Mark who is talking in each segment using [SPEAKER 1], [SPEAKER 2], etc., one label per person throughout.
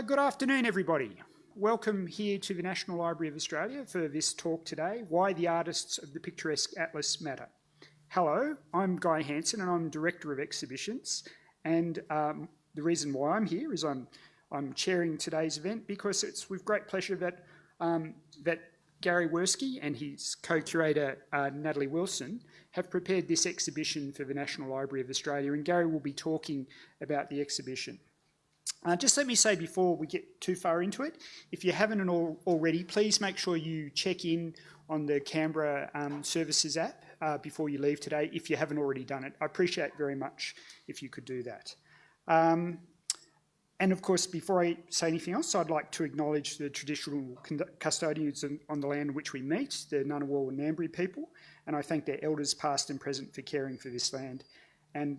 [SPEAKER 1] Good afternoon, everybody. Welcome here to the National Library of Australia for this talk today, Why the Artists of the Picturesque Atlas Matter. Hello, I'm Guy Hansen and I'm Director of Exhibitions, and the reason why I'm here is I'm chairing today's event because it's with great pleasure that Gary Werskey and his co-curator Natalie Wilson have prepared this exhibition for the National Library of Australia, and Gary will be talking about the exhibition. Just let me say before we get too far into it, if you haven't already, please make sure you check in on the Canberra Services app before you leave today, if you haven't already done it. I appreciate very much if you could do that. And of course, before I say anything else, I'd like to acknowledge the traditional custodians on the land on which we meet, the Ngunnawal and Ngambri people, and I thank their elders past and present for caring for this land. And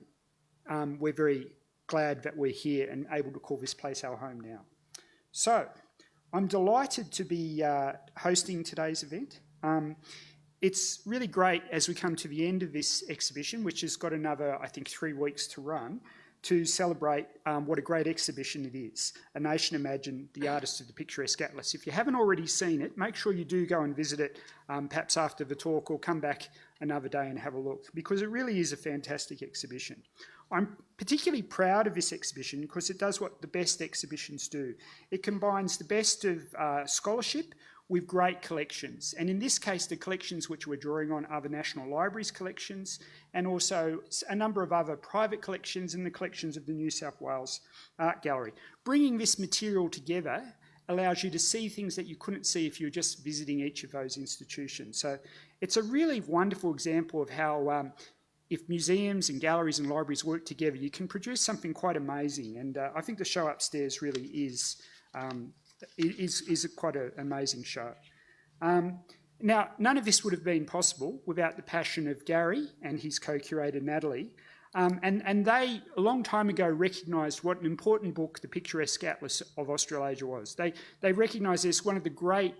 [SPEAKER 1] we're very glad that we're here and able to call this place our home now. So, I'm delighted to be hosting today's event. It's really great as we come to the end of this exhibition, which has got another, I think, 3 weeks to run, to celebrate what a great exhibition it is. A Nation Imagined, the Artists of the Picturesque Atlas. If you haven't already seen it, make sure you do go and visit it, perhaps after the talk, or come back another day and have a look, because it really is a fantastic exhibition. I'm particularly proud of this exhibition because it does what the best exhibitions do. It combines the best of scholarship with great collections. And in this case, the collections which we're drawing on are the National Library's collections and also a number of other private collections and the collections of the New South Wales Art Gallery. Bringing this material together allows you to see things that you couldn't see if you were just visiting each of those institutions. So it's a really wonderful example of how if museums and galleries and libraries work together, you can produce something quite amazing. And I think the show upstairs really is quite an amazing show. Now, none of this would have been possible without the passion of Gary and his co-curator Natalie. And they, a long time ago, recognised what an important book the Picturesque Atlas of Australasia was. They recognised this one of the great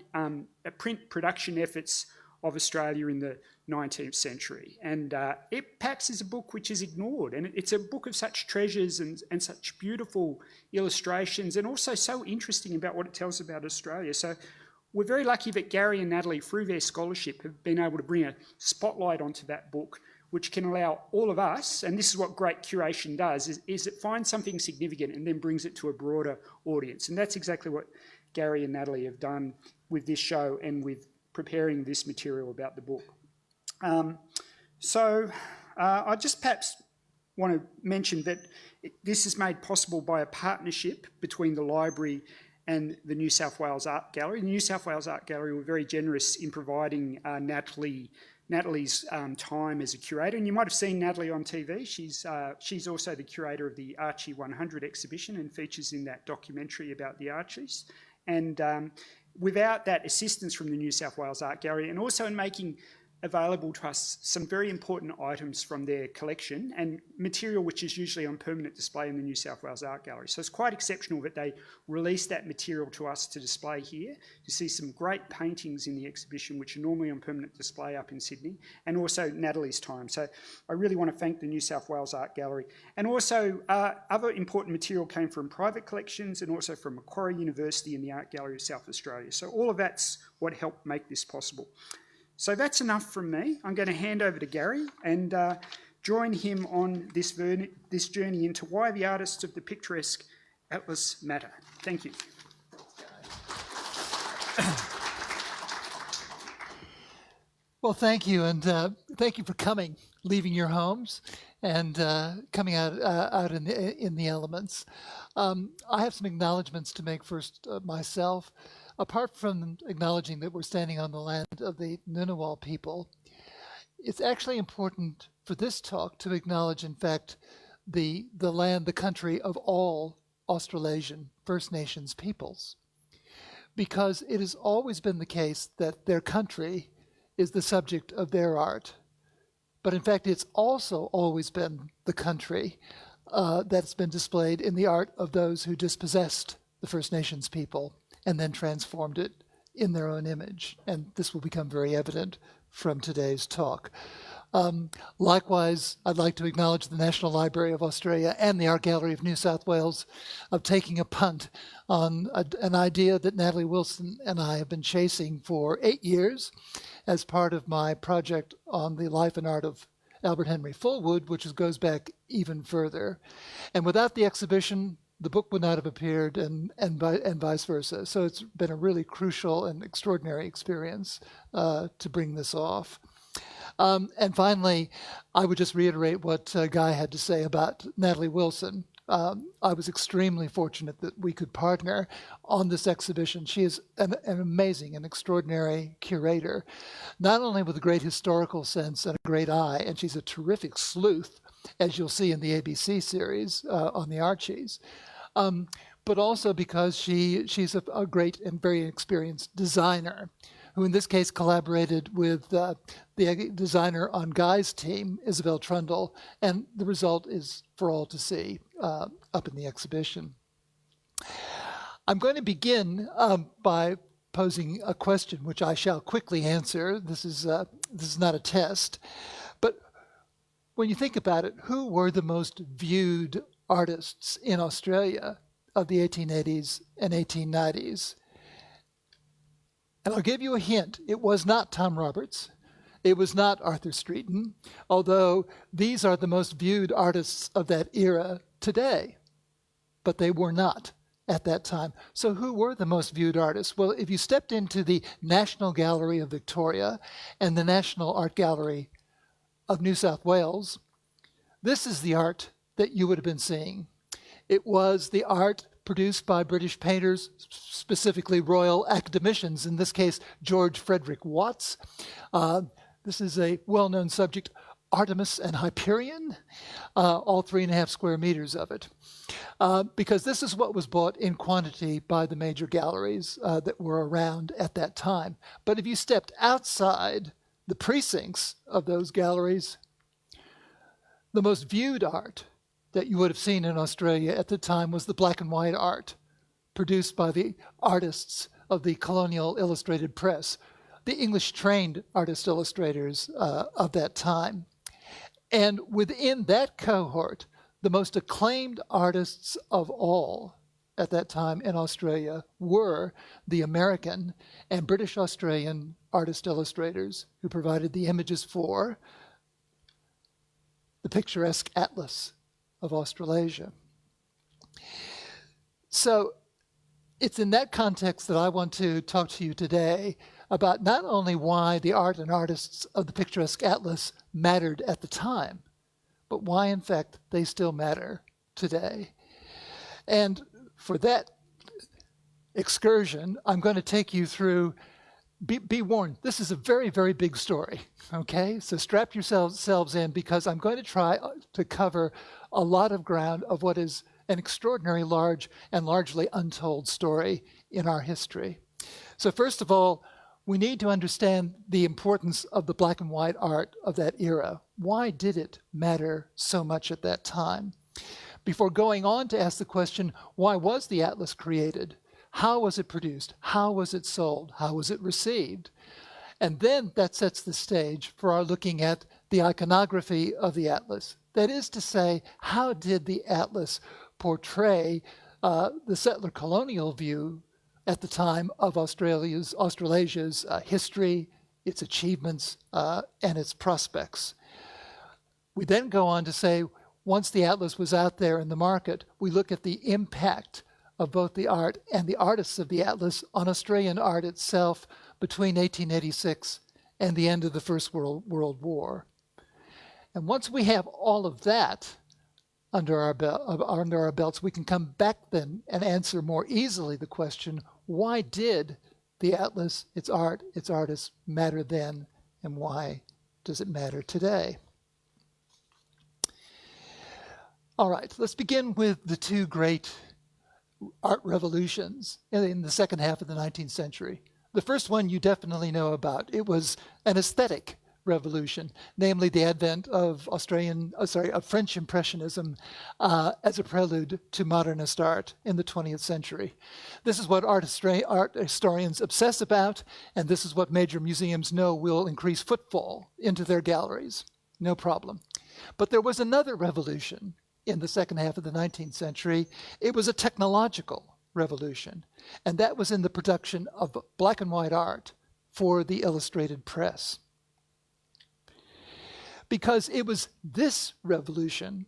[SPEAKER 1] print production efforts of Australia in the 19th century. And it perhaps is a book which is ignored, and it's a book of such treasures and such beautiful illustrations, and also so interesting about what it tells about Australia. So we're very lucky that Gary and Natalie, through their scholarship, have been able to bring a spotlight onto that book, which can allow all of us, and this is what great curation does, is it finds something significant and then brings it to a broader audience. And that's exactly what Gary and Natalie have done with this show and with preparing this material about the book. I just perhaps want to mention that this is made possible by a partnership between the library and the New South Wales Art Gallery. The New South Wales Art Gallery were very generous in providing Natalie's time as a curator, and you might have seen Natalie on TV. She's also the curator of the Archie 100 exhibition and features in that documentary about the Archies. And without that assistance from the New South Wales Art Gallery, and also in making available to us some very important items from their collection and material which is usually on permanent display in the New South Wales Art Gallery. So it's quite exceptional that they released that material to us to display here, to see some great paintings in the exhibition which are normally on permanent display up in Sydney, and also Natalie's time. So I really want to thank the New South Wales Art Gallery. And also other important material came from private collections and also from Macquarie University and the Art Gallery of South Australia. So all of that's what helped make this possible. So that's enough from me. I'm going to hand over to Gary and join him on this journey into why the artists of the Picturesque Atlas matter. Thank you.
[SPEAKER 2] Well, thank you, and thank you for coming, leaving your homes, and coming out in the elements. I have some acknowledgements to make first myself. Apart from acknowledging that we're standing on the land of the Ngunnawal people, it's actually important for this talk to acknowledge, in fact, the land, the country of all Australasian First Nations peoples, because it has always been the case that their country is the subject of their art. But in fact, it's also always been the country that's been displayed in the art of those who dispossessed the First Nations people and then transformed it in their own image. And this will become very evident from today's talk. Likewise, I'd like to acknowledge the National Library of Australia and the Art Gallery of New South Wales of taking a punt on an idea that Natalie Wilson and I have been chasing for 8 years as part of my project on the life and art of Albert Henry Fullwood, which goes back even further. And without the exhibition, the book would not have appeared, and vice versa. So it's been a really crucial and extraordinary experience to bring this off. And finally, I would just reiterate what Guy had to say about Natalie Wilson. I was extremely fortunate that we could partner on this exhibition. She is an amazing and extraordinary curator, not only with a great historical sense and a great eye, and she's a terrific sleuth, as you'll see in the ABC series on the Archies, but also because she's a great and very experienced designer, who in this case collaborated with the designer on Guy's team, Isabel Trundle, and the result is for all to see up in the exhibition. I'm going to begin by posing a question, which I shall quickly answer. This is not a test, but when you think about it, who were the most viewed artists in Australia of the 1880s and 1890s? And I'll give you a hint. It was not Tom Roberts. It was not Arthur Streeton, although these are the most viewed artists of that era today. But they were not at that time. So who were the most viewed artists? Well, if you stepped into the National Gallery of Victoria and the National Art Gallery of New South Wales, this is the art that you would have been seeing. It was the art produced by British painters, specifically royal academicians, in this case, George Frederick Watts. This is a well-known subject, Artemis and Hyperion, all 3.5 square meters of it, because this is what was bought in quantity by the major galleries that were around at that time. But if you stepped outside the precincts of those galleries, the most viewed art that you would have seen in Australia at the time was the black and white art produced by the artists of the Colonial Illustrated Press, the English-trained artist illustrators of that time. And within that cohort, the most acclaimed artists of all at that time in Australia were the American and British Australian artist illustrators who provided the images for the Picturesque Atlas of Australasia. So it's in that context that I want to talk to you today about not only why the art and artists of the Picturesque Atlas mattered at the time, but why, in fact, they still matter today. And for that excursion, I'm going to take you through, be warned, this is a very, very big story, okay? So strap yourselves in, because I'm going to try to cover a lot of ground of what is an extraordinary large and largely untold story in our history. So first of all, we need to understand the importance of the black and white art of that era. Why did it matter so much at that time? Before going on to ask the question, why was the atlas created? How was it produced? How was it sold? How was it received? And then that sets the stage for our looking at the iconography of the atlas. That is to say, how did the atlas portray the settler colonial view at the time of Australia's history, its achievements, and its prospects? We then go on to say, once the atlas was out there in the market, we look at the impact of both the art and the artists of the atlas on Australian art itself between 1886 and the end of the First World War. And once we have all of that under our belts, we can come back then and answer more easily the question, why did the atlas, its art, its artists matter then, and why does it matter today? All right, let's begin with the two great art revolutions in the second half of the 19th century. The first one you definitely know about. It was an aesthetic revolution, namely the advent of French Impressionism as a prelude to modernist art in the 20th century. This is what art historians obsess about, and this is what major museums know will increase footfall into their galleries. No problem. But there was another revolution in the second half of the 19th century. It was a technological revolution, and that was in the production of black and white art for the illustrated press. Because it was this revolution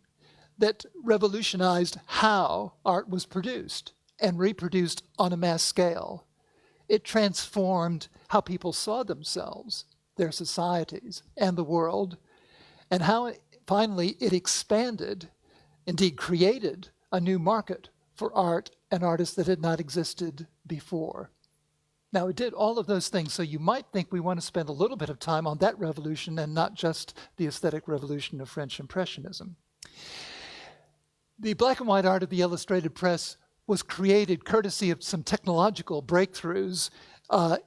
[SPEAKER 2] that revolutionized how art was produced and reproduced on a mass scale. It transformed how people saw themselves, their societies, and the world, and how finally it expanded, indeed created, a new market for art and artists that had not existed before. Now, it did all of those things, so you might think we want to spend a little bit of time on that revolution and not just the aesthetic revolution of French Impressionism. The black and white art of the illustrated press was created courtesy of some technological breakthroughs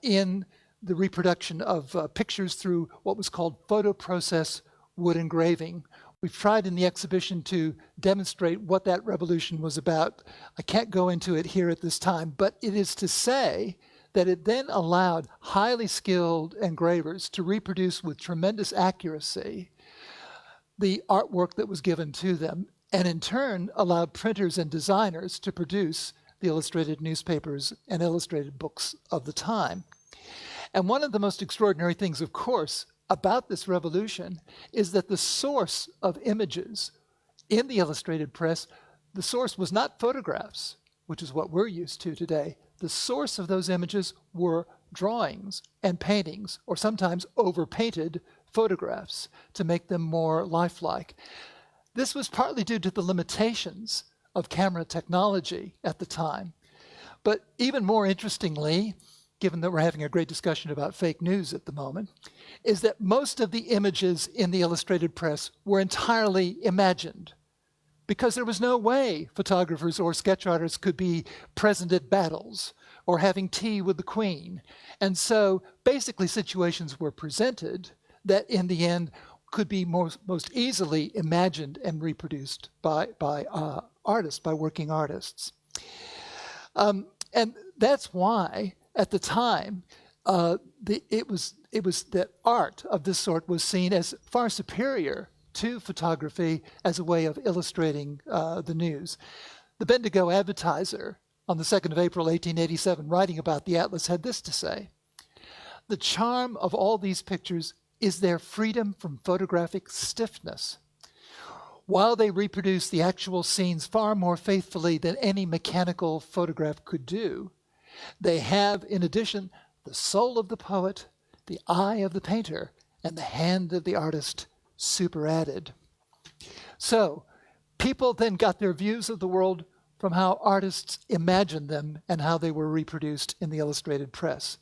[SPEAKER 2] in the reproduction of pictures through what was called photoprocess wood engraving. We've tried in the exhibition to demonstrate what that revolution was about. I can't go into it here at this time, but it is to say that it then allowed highly skilled engravers to reproduce with tremendous accuracy the artwork that was given to them, and in turn allowed printers and designers to produce the illustrated newspapers and illustrated books of the time. And one of the most extraordinary things, of course, about this revolution is that the source of images in the illustrated press, the source was not photographs, which is what we're used to today. The source of those images were drawings and paintings, or sometimes overpainted photographs to make them more lifelike. This was partly due to the limitations of camera technology at the time. But even more interestingly, given that we're having a great discussion about fake news at the moment, is that most of the images in the illustrated press were entirely imagined, because there was no way photographers or sketch artists could be present at battles or having tea with the Queen. And so basically situations were presented that in the end could be most easily imagined and reproduced by artists, by working artists. And that's why at the time it was that art of this sort was seen as far superior to photography as a way of illustrating the news. The Bendigo Advertiser on the 2nd of April, 1887, writing about the Atlas, had this to say: "The charm of all these pictures is their freedom from photographic stiffness. While they reproduce the actual scenes far more faithfully than any mechanical photograph could do, they have, in addition, the soul of the poet, the eye of the painter, and the hand of the artist superadded." So, people then got their views of the world from how artists imagined them and how they were reproduced in the illustrated press.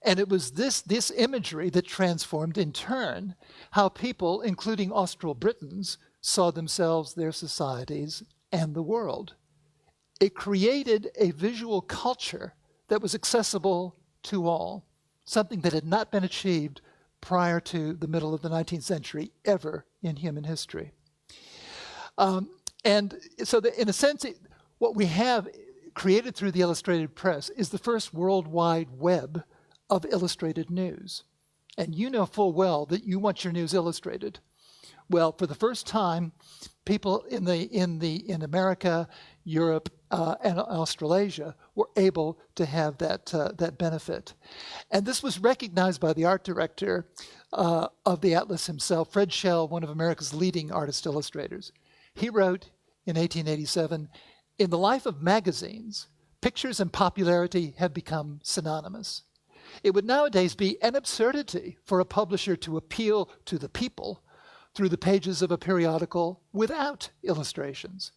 [SPEAKER 2] And it was this imagery that transformed, in turn, how people, including Austral Britons, saw themselves, their societies, and the world. It created a visual culture that was accessible to all, something that had not been achieved prior to the middle of the 19th century ever in human history. And so in a sense, what we have created through the illustrated press is the first worldwide web of illustrated news. And you know full well that you want your news illustrated. Well, for the first time, people in America, Europe, and Australasia were able to have that benefit. And this was recognized by the art director of the Atlas himself, Fred Schell, one of America's leading artist illustrators. He wrote in 1887, "In the life of magazines, pictures and popularity have become synonymous. It would nowadays be an absurdity for a publisher to appeal to the people through the pages of a periodical without illustrations.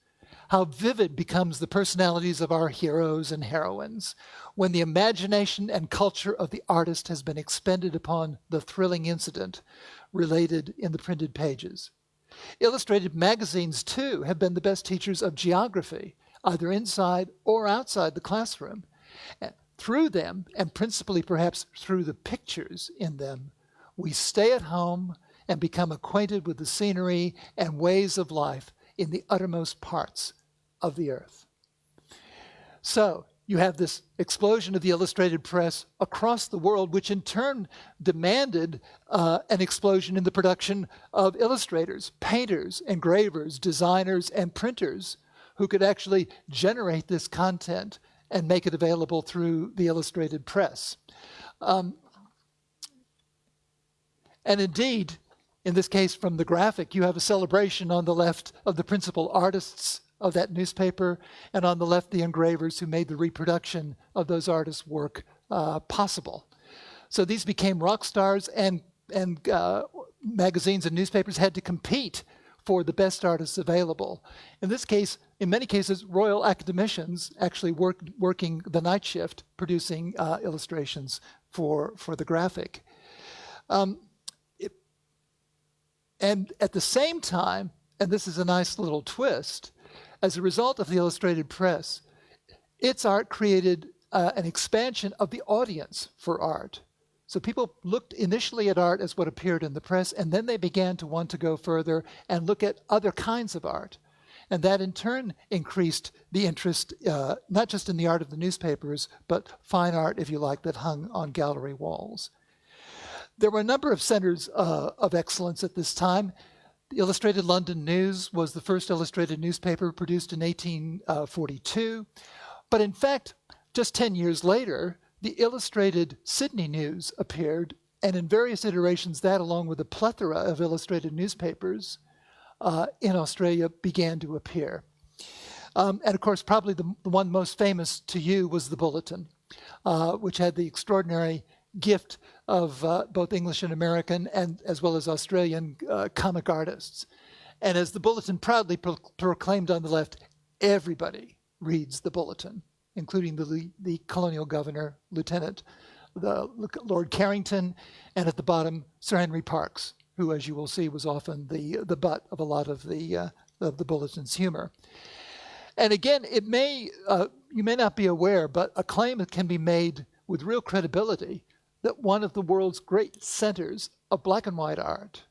[SPEAKER 2] How vivid becomes the personalities of our heroes and heroines when the imagination and culture of the artist has been expended upon the thrilling incident related in the printed pages. Illustrated magazines, too, have been the best teachers of geography, either inside or outside the classroom. Through them, and principally perhaps through the pictures in them, we stay at home and become acquainted with the scenery and ways of life in the uttermost parts of the earth. So you have this explosion of the illustrated press across the world, which in turn demanded an explosion in the production of illustrators, painters, engravers, designers, and printers who could actually generate this content and make it available through the illustrated press. And indeed, in this case from the graphic, you have a celebration on the left of the principal artists of that newspaper, and on the left, the engravers who made the reproduction of those artists' work possible. So these became rock stars, and magazines and newspapers had to compete for the best artists available. In this case, in many cases, royal academicians actually working the night shift, producing illustrations for the graphic. And at the same time, and this is a nice little twist, as a result of the illustrated press, its art created an expansion of the audience for art. So people looked initially at art as what appeared in the press, and then they began to want to go further and look at other kinds of art. And that in turn increased the interest, not just in the art of the newspapers, but fine art, if you like, that hung on gallery walls. There were a number of centers of excellence at this time. The Illustrated London News was the first illustrated newspaper produced in 1842. But in fact, just 10 years later, the Illustrated Sydney News appeared, and in various iterations that, along with a plethora of illustrated newspapers in Australia, began to appear. And of course, probably the one most famous to you was the Bulletin, which had the extraordinary gift of both English and American, and as well as Australian comic artists. And as the Bulletin proudly proclaimed on the left, everybody reads the Bulletin, including the colonial governor, lieutenant, Lord Carrington, and at the bottom, Sir Henry Parkes, who, as you will see, was often the butt of a lot of the Bulletin's humor. And again, you may not be aware, but a claim that can be made with real credibility that one of the world's great centers of black and white art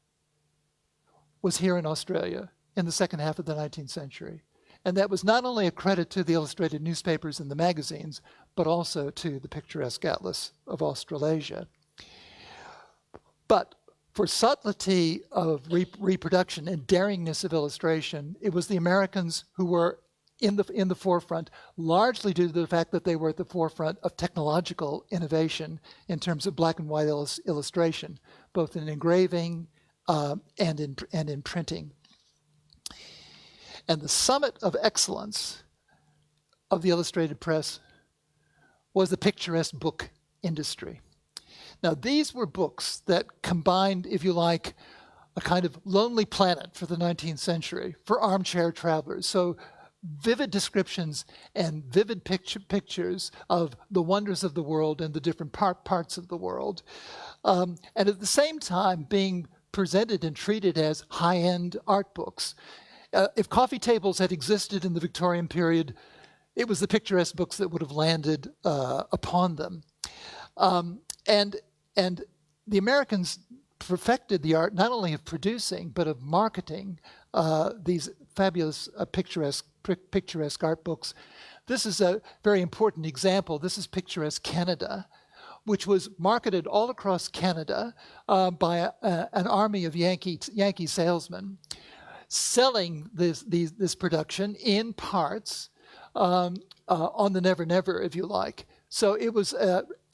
[SPEAKER 2] was here in Australia in the second half of the 19th century. And that was not only a credit to the illustrated newspapers and the magazines, but also to the Picturesque Atlas of Australasia. But for subtlety of reproduction and daringness of illustration, it was the Americans who were in the forefront, largely due to the fact that they were at the forefront of technological innovation in terms of black and white illustration, both in engraving and in printing. And the summit of excellence of the illustrated press was the picturesque book industry. Now, these were books that combined, if you like, a kind of Lonely Planet for the 19th century, for armchair travelers. So vivid descriptions and vivid pictures of the wonders of the world and the different parts of the world. And at the same time being presented and treated as high-end art books. If coffee tables had existed in the Victorian period, it was the picturesque books that would have landed upon them. And the Americans perfected the art not only of producing, but of marketing these fabulous picturesque art books. This is a very important example. This is Picturesque Canada, which was marketed all across Canada by an army of Yankee salesmen, selling this production in parts on the Never Never, if you like. So it was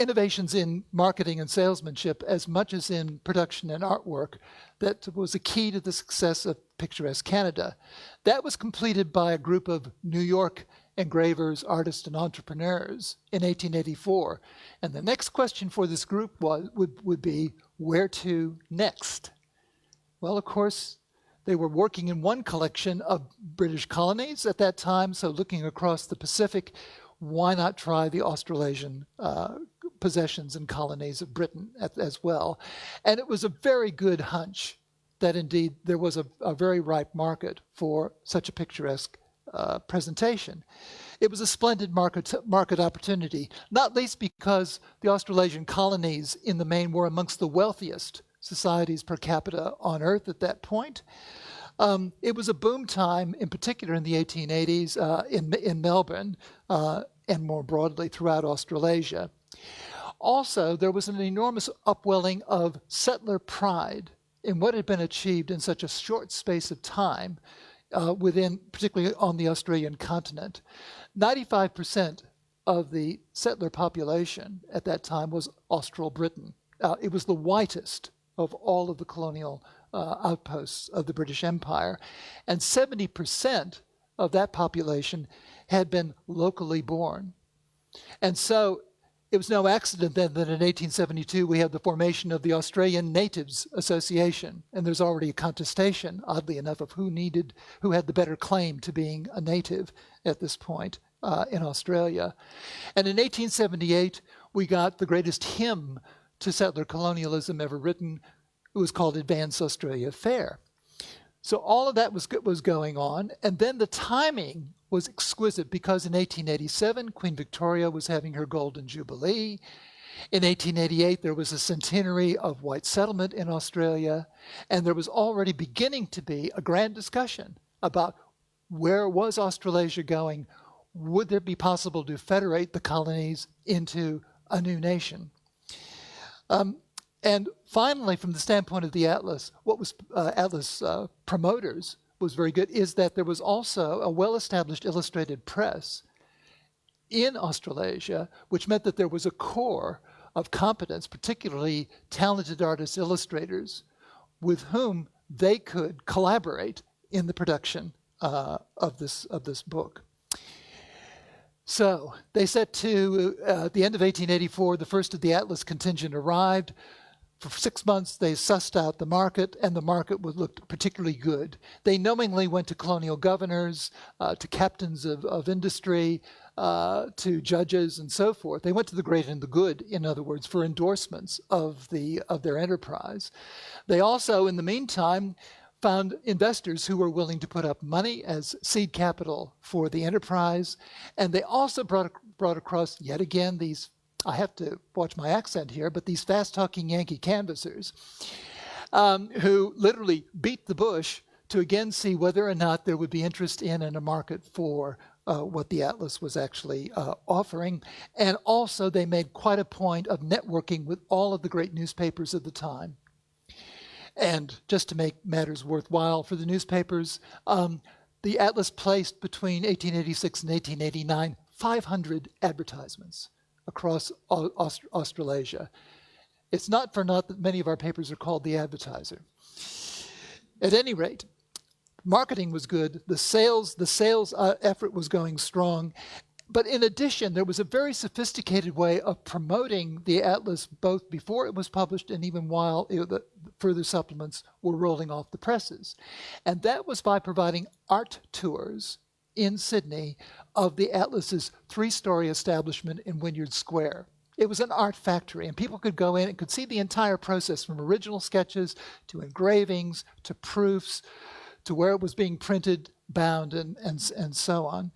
[SPEAKER 2] innovations in marketing and salesmanship as much as in production and artwork that was a key to the success of Picturesque Canada. That was completed by a group of New York engravers, artists, and entrepreneurs in 1884. And the next question for this group would be, where to next? Well, of course, they were working in one collection of British colonies at that time, so looking across the Pacific, why not try the Australasian possessions and colonies of Britain as well? And it was a very good hunch that indeed there was a very ripe market for such a picturesque presentation. It was a splendid market opportunity, not least because the Australasian colonies in the main were amongst the wealthiest societies per capita on Earth at that point. It was a boom time, in particular in the 1880s in Melbourne and more broadly throughout Australasia. Also, there was an enormous upwelling of settler pride in what had been achieved in such a short space of time particularly on the Australian continent. 95% of the settler population at that time was Austral Britain. It was the whitest of all of the colonial outposts of the British Empire, and 70% of that population had been locally born. And so it was no accident then that in 1872 we had the formation of the Australian Natives Association, and there's already a contestation, oddly enough, of who had the better claim to being a native at this point in Australia. And in 1878 we got the greatest hymn to settler colonialism ever written. It was called Advance Australia Fair. So all of that was going on, and then the timing was exquisite because in 1887, Queen Victoria was having her Golden Jubilee. In 1888, there was a centenary of white settlement in Australia, and there was already beginning to be a grand discussion about where was Australasia going? Would it be possible to federate the colonies into a new nation? And finally, from the standpoint of the Atlas, what was Atlas promoters was very good is that there was also a well-established illustrated press in Australasia, which meant that there was a core of competence, particularly talented artists, illustrators, with whom they could collaborate in the production of this book. So they set to, at the end of 1884, the first of the Atlas contingent arrived. For 6 months, they sussed out the market, and the market looked particularly good. They knowingly went to colonial governors, to captains of industry, to judges, and so forth. They went to the great and the good, in other words, for endorsements of their enterprise. They also, in the meantime, found investors who were willing to put up money as seed capital for the enterprise, and they also brought across, yet again, these, I have to watch my accent here, but these fast-talking Yankee canvassers who literally beat the bush to again see whether or not there would be interest in and a market for what the Atlas was actually offering. And also they made quite a point of networking with all of the great newspapers of the time. And just to make matters worthwhile for the newspapers, the Atlas placed between 1886 and 1889 500 advertisements across Australasia. It's not for naught that many of our papers are called The Advertiser. At any rate, marketing was good. The sales effort was going strong. But in addition, there was a very sophisticated way of promoting the Atlas both before it was published and even while the further supplements were rolling off the presses. And that was by providing art tours in Sydney of the Atlas's 3-story establishment in Wynyard Square. It was an art factory, and people could go in and could see the entire process from original sketches to engravings to proofs to where it was being printed, bound, and so on.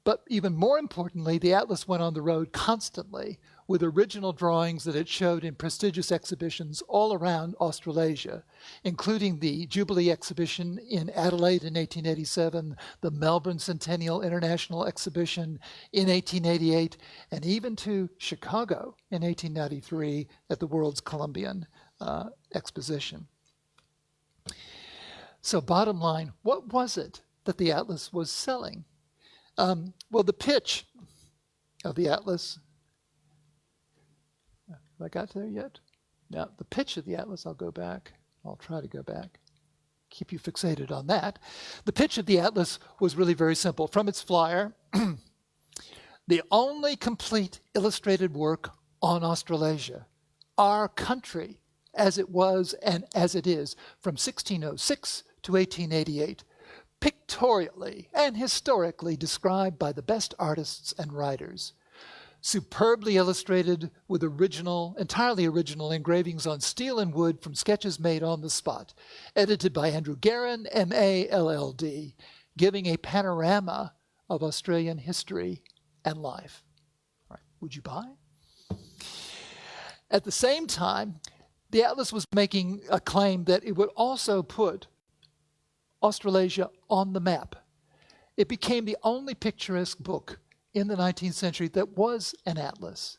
[SPEAKER 2] But even more importantly, the Atlas went on the road constantly with original drawings that it showed in prestigious exhibitions all around Australasia, including the Jubilee exhibition in Adelaide in 1887, the Melbourne Centennial International Exhibition in 1888, and even to Chicago in 1893 at the World's Columbian Exposition. So bottom line, what was it that the Atlas was selling? Well, the pitch of the Atlas, have I got there yet? Now, the pitch of the Atlas, I'll go back. I'll try to go back. Keep you fixated on that. The pitch of the Atlas was really very simple. From its flyer, the only complete illustrated work on Australasia, our country as it was and as it is from 1606 to 1888, pictorially and historically described by the best artists and writers, superbly illustrated with entirely original engravings on steel and wood from sketches made on the spot, edited by Andrew Guerin, M.A., LL.D., giving a panorama of Australian history and life. All right. Would you buy? At the same time, the atlas was making a claim that it would also put Australasia on the map. It became the only picturesque book in the 19th century that was an atlas.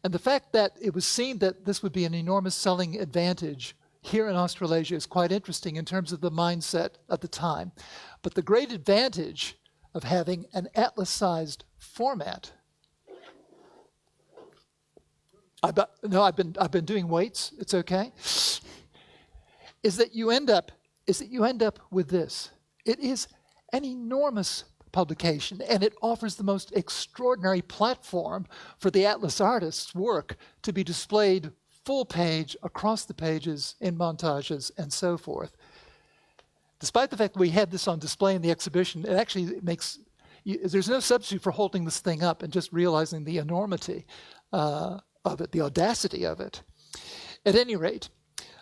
[SPEAKER 2] And the fact that it was seen that this would be an enormous selling advantage here in Australasia is quite interesting in terms of the mindset at the time. But the great advantage of having an atlas-sized format. I've been doing weights. It's okay. Is that you end up with this. It is an enormous publication, and it offers the most extraordinary platform for the atlas artist's work to be displayed full page, across the pages, in montages, and so forth. Despite the fact that we had this on display in the exhibition, it actually makes, there's no substitute for holding this thing up and just realizing the enormity of it, the audacity of it. At any rate,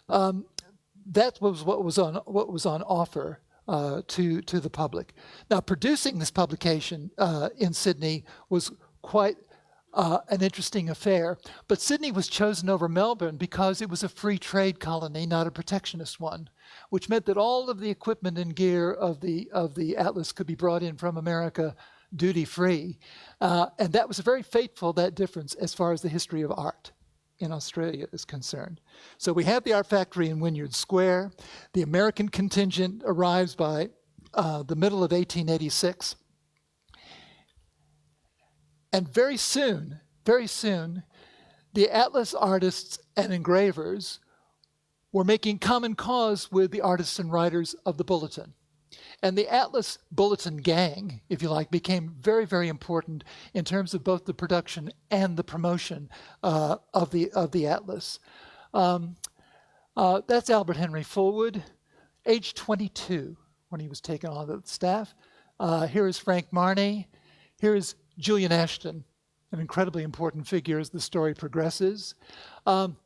[SPEAKER 2] that was what was on offer to the public. Now, producing this publication in Sydney was quite an interesting affair, but Sydney was chosen over Melbourne because it was a free trade colony, not a protectionist one, which meant that all of the equipment and gear of the atlas could be brought in from America duty-free, and that was very fateful, that difference, as far as the history of art in Australia is concerned. So we have the art factory in Wynyard Square. The American contingent arrives by the middle of 1886. And very soon, the atlas artists and engravers were making common cause with the artists and writers of the Bulletin. And the Atlas Bulletin gang, if you like, became very, very important in terms of both the production and the promotion of the Atlas. That's Albert Henry Fullwood, age 22 when he was taken on the staff. Here is Frank Marney. Here is Julian Ashton, an incredibly important figure as the story progresses.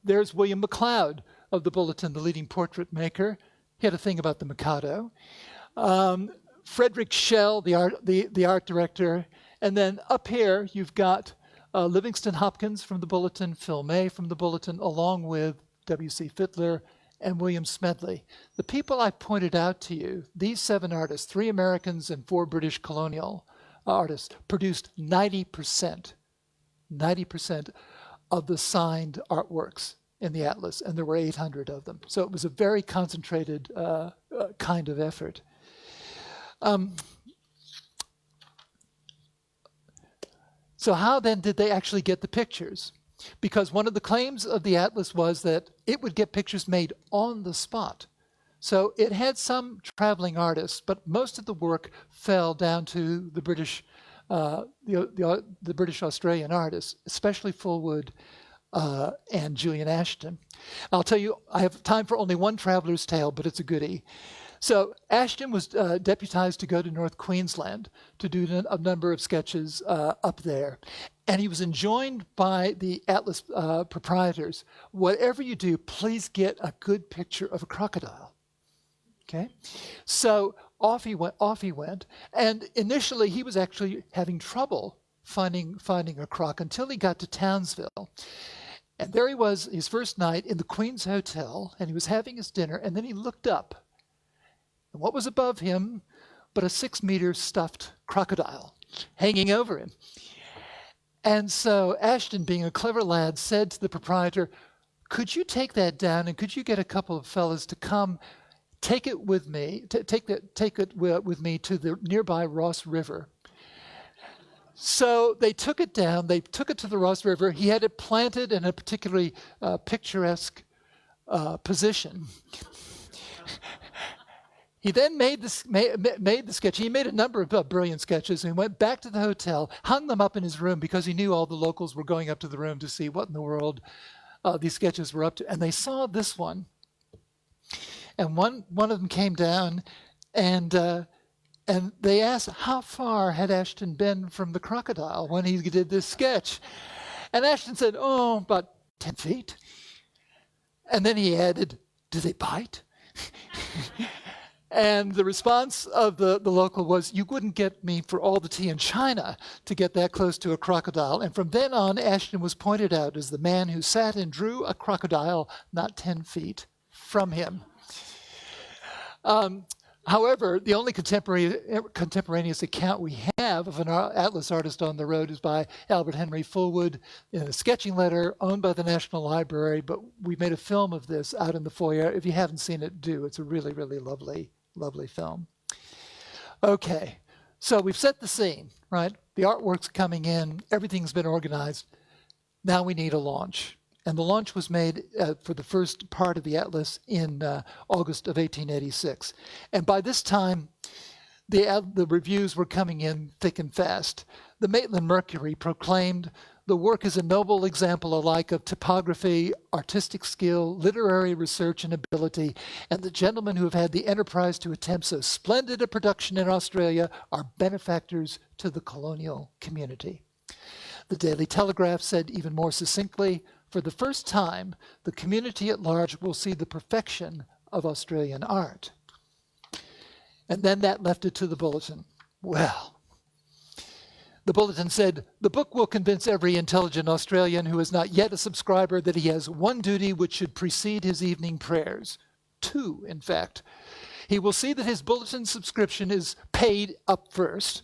[SPEAKER 2] There's William Mccloud of the Bulletin, the leading portrait maker. He had a thing about the Mikado. Frederick Schell, the art director. And then up here, you've got Livingston Hopkins from the Bulletin, Phil May from the Bulletin, along with W.C. Fittler and William Smedley. The people I pointed out to you, these 7 artists, 3 Americans and 4 British colonial artists, produced 90% of the signed artworks in the Atlas, and there were 800 of them. So it was a very concentrated kind of effort. So how then did they actually get the pictures? Because one of the claims of the Atlas was that it would get pictures made on the spot. So it had some traveling artists, but most of the work fell down to the British, the British Australian artists, especially Fullwood and Julian Ashton. I'll tell you, I have time for only one traveler's tale, but it's a goodie. So Ashton was deputized to go to North Queensland to do a number of sketches up there. And he was enjoined by the Atlas proprietors, whatever you do, please get a good picture of a crocodile. Okay? So off he went. And initially he was actually having trouble finding a croc until he got to Townsville. And there he was, his first night in the Queen's Hotel, and he was having his dinner, and then he looked up. And what was above him but a 6-meter stuffed crocodile hanging over him? And so Ashton, being a clever lad, said to the proprietor, could you take that down and could you get a couple of fellas to come take it with me, take it with me to the nearby Ross River? So they took it down, they took it to the Ross River. He had it planted in a particularly picturesque position. He then made the sketch. He made a number of brilliant sketches and went back to the hotel, hung them up in his room because he knew all the locals were going up to the room to see what in the world these sketches were up to. And they saw this one. And one of them came down and they asked how far had Ashton been from the crocodile when he did this sketch. And Ashton said, oh, about 10 feet. And then he added, do they bite? And the response of the local was, "You wouldn't get me for all the tea in China to get that close to a crocodile." And from then on, Ashton was pointed out as the man who sat and drew a crocodile not 10 feet from him. However, the only contemporaneous account we have of an Atlas artist on the road is by Albert Henry Fullwood in a sketching letter owned by the National Library, but we made a film of this out in the foyer. If you haven't seen it, do. It's a really, really lovely film. Okay, so we've set the scene, right? The artwork's coming in, everything's been organized. Now we need a launch. And the launch was made for the first part of the Atlas in August of 1886. And by this time, the reviews were coming in thick and fast. The Maitland Mercury proclaimed, "The work is a noble example alike of typography, artistic skill, literary research and ability, and the gentlemen who have had the enterprise to attempt so splendid a production in Australia are benefactors to the colonial community." The Daily Telegraph said even more succinctly, "For the first time, the community at large will see the perfection of Australian art." And then that left it to the Bulletin. Well, the Bulletin said, "The book will convince every intelligent Australian who is not yet a subscriber that he has one duty which should precede his evening prayers. Two, in fact. He will see that his Bulletin subscription is paid up first.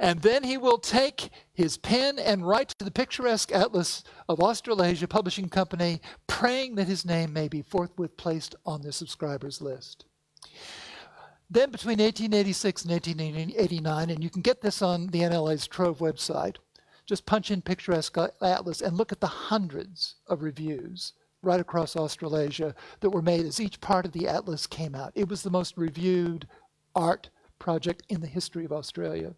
[SPEAKER 2] And then he will take his pen and write to the Picturesque Atlas of Australasia Publishing Company, praying that his name may be forthwith placed on the subscribers list." Then between 1886 and 1889, and you can get this on the NLA's Trove website, just punch in Picturesque Atlas and look at the hundreds of reviews right across Australasia that were made as each part of the Atlas came out. It was the most reviewed art project in the history of Australia.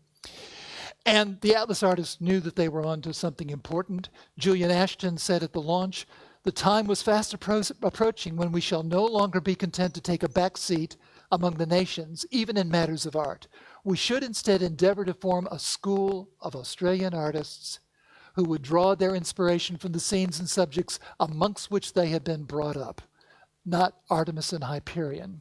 [SPEAKER 2] And the Atlas artists knew that they were onto something important. Julian Ashton said at the launch, "The time was fast approaching when we shall no longer be content to take a back seat among the nations, even in matters of art. We should instead endeavor to form a school of Australian artists who would draw their inspiration from the scenes and subjects amongst which they have been brought up, not Artemis and Hyperion."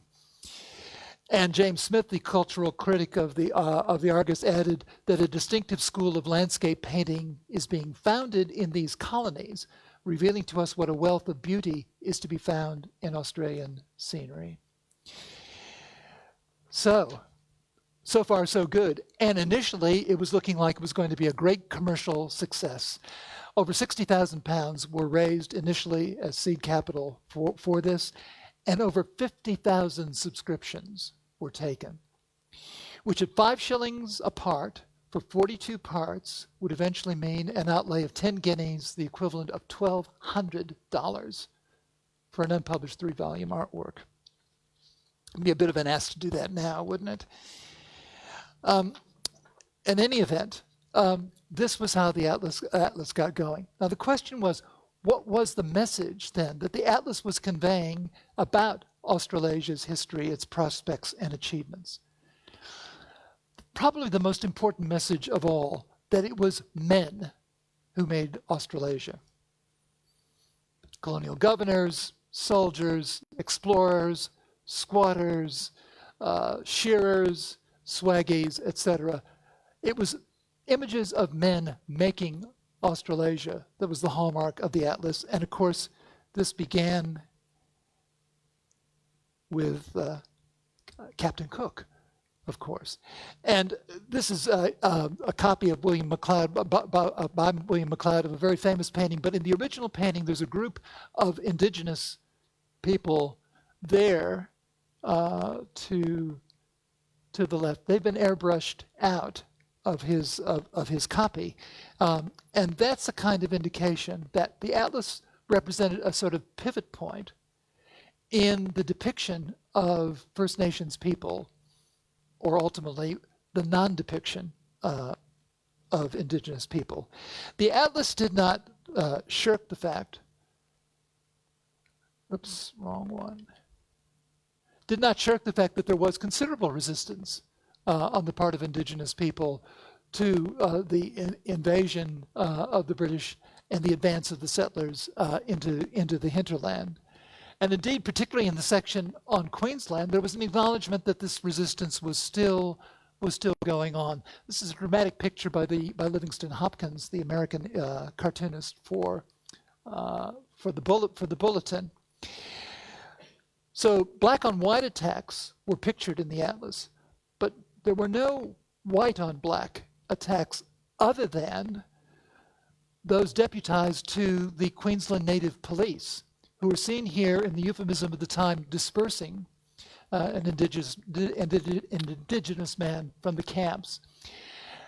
[SPEAKER 2] And James Smith, the cultural critic of the Argus, added that a distinctive school of landscape painting is being founded in these colonies, revealing to us what a wealth of beauty is to be found in Australian scenery. So far so good. And initially, it was looking like it was going to be a great commercial success. Over £60,000 were raised initially as seed capital for this, and over 50,000 subscriptions were taken, which at 5 shillings a part for 42 parts would eventually mean an outlay of 10 guineas, the equivalent of $1,200 for an unpublished 3-volume artwork. It'd be a bit of an ask to do that now, wouldn't it? In any event, this was how the Atlas got going. Now the question was, what was the message then that the Atlas was conveying about Australasia's history, its prospects and achievements? Probably the most important message of all, that it was men who made Australasia. Colonial governors, soldiers, explorers, squatters, shearers, swaggies, etc. It was images of men making Australasia that was the hallmark of the Atlas. And of course, this began with Captain Cook, of course. And this is a copy of William Mccloud, by William Mccloud, of a very famous painting. But in the original painting, there's a group of indigenous people there to the left. They've been airbrushed out of his copy. And that's a kind of indication that the Atlas represented a sort of pivot point in the depiction of First Nations people, or ultimately the non-depiction of Indigenous people. The Atlas did not shirk the fact, did not shirk the fact that there was considerable resistance on the part of Indigenous people to the invasion of the British and the advance of the settlers into the hinterland. And indeed, particularly in the section on Queensland, there was an acknowledgement that this resistance was still going on. This is a dramatic picture by Livingston Hopkins, the American cartoonist for the Bulletin. So black on white attacks were pictured in the atlas, but there were no white on black attacks other than those deputized to the Queensland Native Police, who were seen here in the euphemism of the time dispersing an indigenous man from the camps.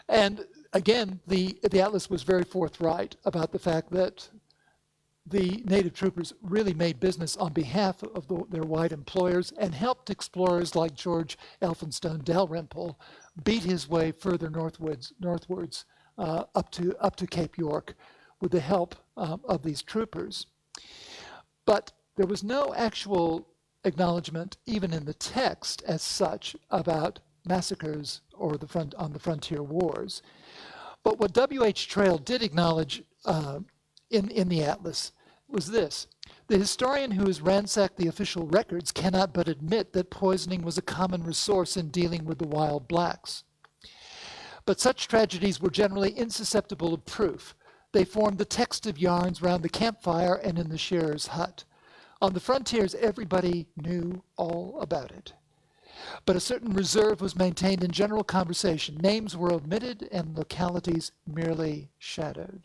[SPEAKER 2] And again, the atlas was very forthright about the fact that the native troopers really made business on behalf of their white employers and helped explorers like George Elphinstone Dalrymple beat his way further northwards up to Cape York with the help of these troopers. But there was no actual acknowledgement, even in the text as such, about massacres or on the frontier wars. But what W.H. Trail did acknowledge in the atlas was this: the historian who has ransacked the official records cannot but admit that poisoning was a common resource in dealing with the wild blacks. But such tragedies were generally insusceptible of proof. They formed the text of yarns round the campfire and in the shearer's hut. On the frontiers, everybody knew all about it. But a certain reserve was maintained in general conversation. Names were omitted and localities merely shadowed.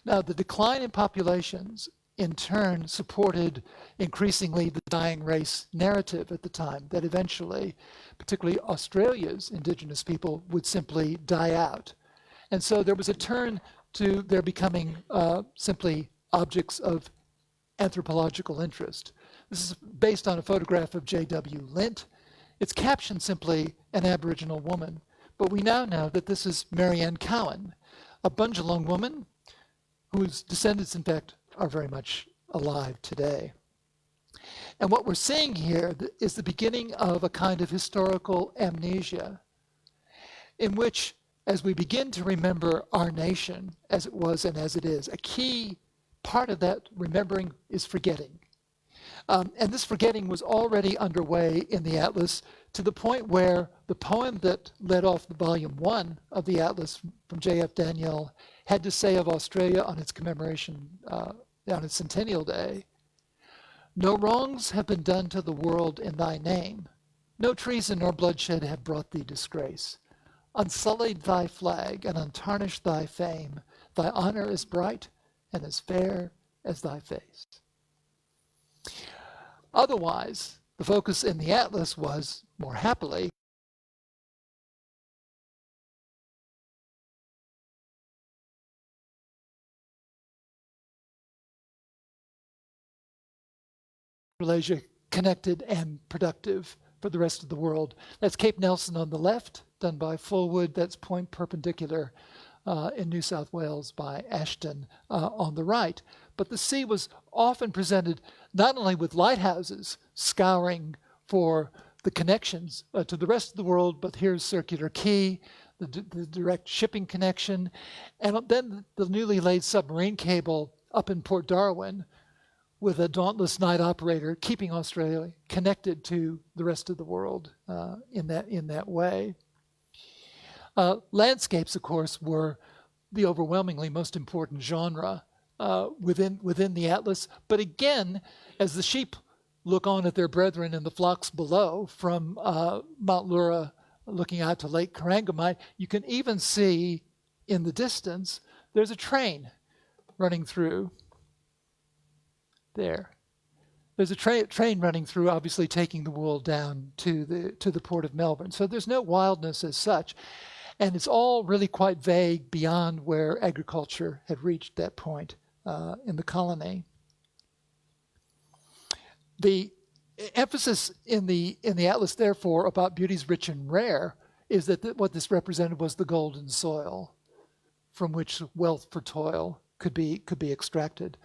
[SPEAKER 2] Now, the decline in populations, in turn, supported increasingly the dying race narrative at the time, that eventually, particularly Australia's indigenous people, would simply die out. And so there was a turn to their becoming simply objects of anthropological interest. This is based on a photograph of J.W. Lint. It's captioned simply an Aboriginal woman, but we now know that this is Marianne Cowan, a Bundjalung woman whose descendants, in fact, are very much alive today. And what we're seeing here is the beginning of a kind of historical amnesia in which, as we begin to remember our nation as it was and as it is, a key part of that remembering is forgetting. And this forgetting was already underway in the Atlas to the point where the poem that led off the volume 1 of the Atlas from J.F. Daniel had to say of Australia on its commemoration, on its centennial day, "No wrongs have been done to the world in thy name. No treason nor bloodshed have brought thee disgrace. Unsullied thy flag and untarnished thy fame. Thy honor is bright and as fair as thy face." Otherwise, the focus in the Atlas was, more happily, Australasia connected and productive for the rest of the world. That's Cape Nelson on the left, done by Fullwood. That's Point Perpendicular in New South Wales by Ashton on the right. But the sea was often presented not only with lighthouses scouring for the connections to the rest of the world, but here's Circular Quay, the direct shipping connection, and then the newly laid submarine cable up in Port Darwin with a dauntless night operator keeping Australia connected to the rest of the world in that way. Landscapes, of course, were the overwhelmingly most important genre within the Atlas. But again, as the sheep look on at their brethren in the flocks below from Mount Lura looking out to Lake Corangamite, you can even see in the distance there's a train running through there. There's a train running through, obviously taking the wool down to the port of Melbourne. So there's no wildness as such. And it's all really quite vague beyond where agriculture had reached that point in the colony. The emphasis in the Atlas, therefore, about beauties rich and rare is that what this represented was the golden soil from which wealth for toil could be extracted.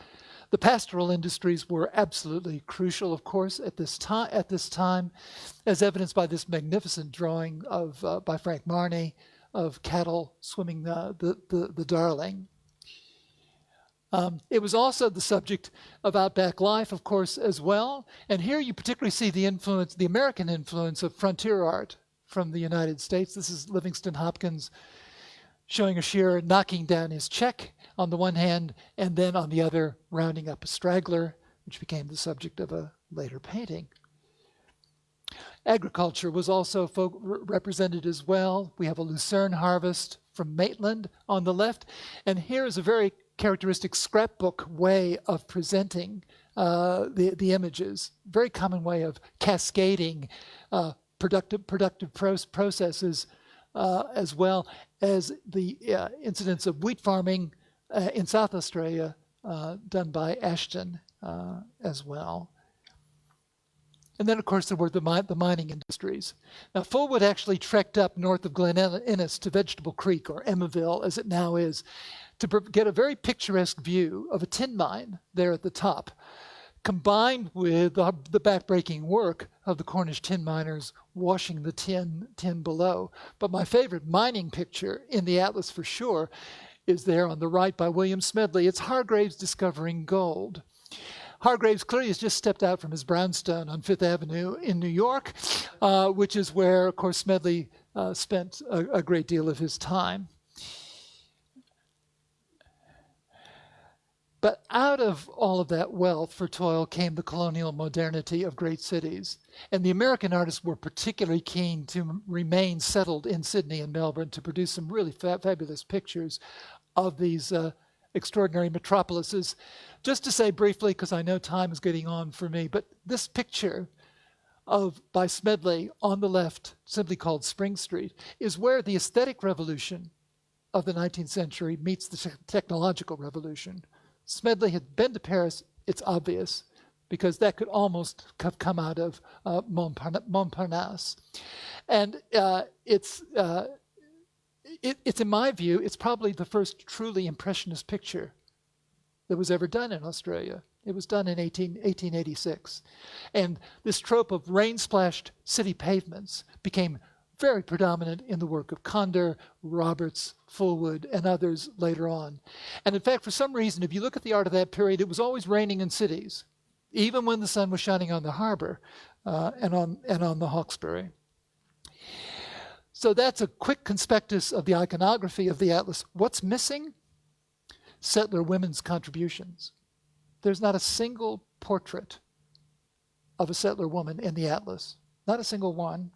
[SPEAKER 2] The pastoral industries were absolutely crucial, of course, at this time, as evidenced by this magnificent drawing by Frank Marney of cattle swimming the Darling. It was also the subject of outback life, of course, as well. And here you particularly see the influence, the American influence of frontier art from the United States. This is Livingston Hopkins showing a shearer knocking down his check on the one hand, and then on the other, rounding up a straggler, which became the subject of a later painting. Agriculture was also represented as well. We have a lucerne harvest from Maitland on the left, and here is a very characteristic scrapbook way of presenting the images. Very common way of cascading productive processes, as well as the incidents of wheat farming in South Australia done by Ashton as well. And then, of course, there were the mining industries. Now, Fullwood actually trekked up north of Glen Innes to Vegetable Creek, or Emmaville, as it now is, to get a very picturesque view of a tin mine there at the top, combined with the backbreaking work of the Cornish tin miners washing the tin below. But my favorite mining picture in the atlas, for sure, is there on the right by William Smedley. It's Hargraves discovering gold. Hargraves clearly has just stepped out from his brownstone on Fifth Avenue in New York, which is where, of course, Smedley spent a great deal of his time. But out of all of that wealth for toil came the colonial modernity of great cities. And the American artists were particularly keen to remain settled in Sydney and Melbourne to produce some really fabulous pictures of these extraordinary metropolises. Just to say briefly, because I know time is getting on for me, but this picture by Smedley on the left, simply called Spring Street, is where the aesthetic revolution of the 19th century meets the technological revolution. Smedley had been to Paris, it's obvious, because that could almost have come out of Montparnasse. And it's in my view, it's probably the first truly impressionist picture that was ever done in Australia. It was done in 1886. And this trope of rain-splashed city pavements became very predominant in the work of Condor, Roberts, Fullwood, and others later on. And in fact, for some reason, if you look at the art of that period, it was always raining in cities, even when the sun was shining on the harbor and on the Hawkesbury. So that's a quick conspectus of the iconography of the atlas. What's missing? Settler women's contributions. There's not a single portrait of a settler woman in the atlas. Not a single one.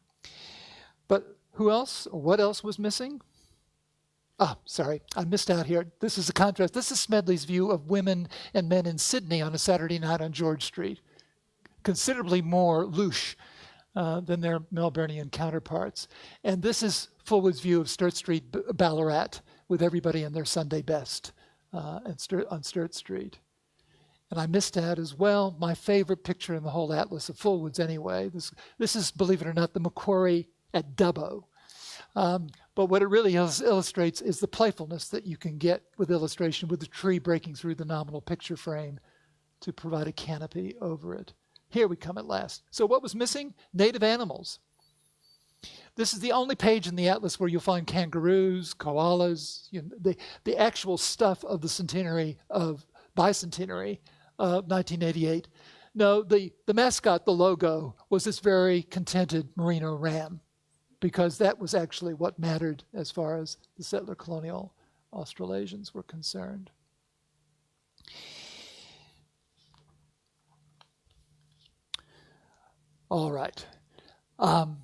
[SPEAKER 2] But who else, or what else was missing? Sorry, I missed out here. This is a contrast. This is Smedley's view of women and men in Sydney on a Saturday night on George Street. Considerably more louche than their Melbourneian counterparts. And this is Fullwood's view of Sturt Street, Ballarat, with everybody in their Sunday best on Sturt Street. And I missed out as well my favorite picture in the whole atlas of Fullwood's anyway. This is, believe it or not, the Macquarie at Dubbo. But what it really illustrates is the playfulness that you can get with illustration, with the tree breaking through the nominal picture frame to provide a canopy over it. Here we come at last. So what was missing? Native animals. This is the only page in the atlas where you'll find kangaroos, koalas, the actual stuff of the bicentenary of 1988. No, the mascot, the logo, was this very contented merino ram, because that was actually what mattered as far as the settler colonial Australasians were concerned. All right. I'm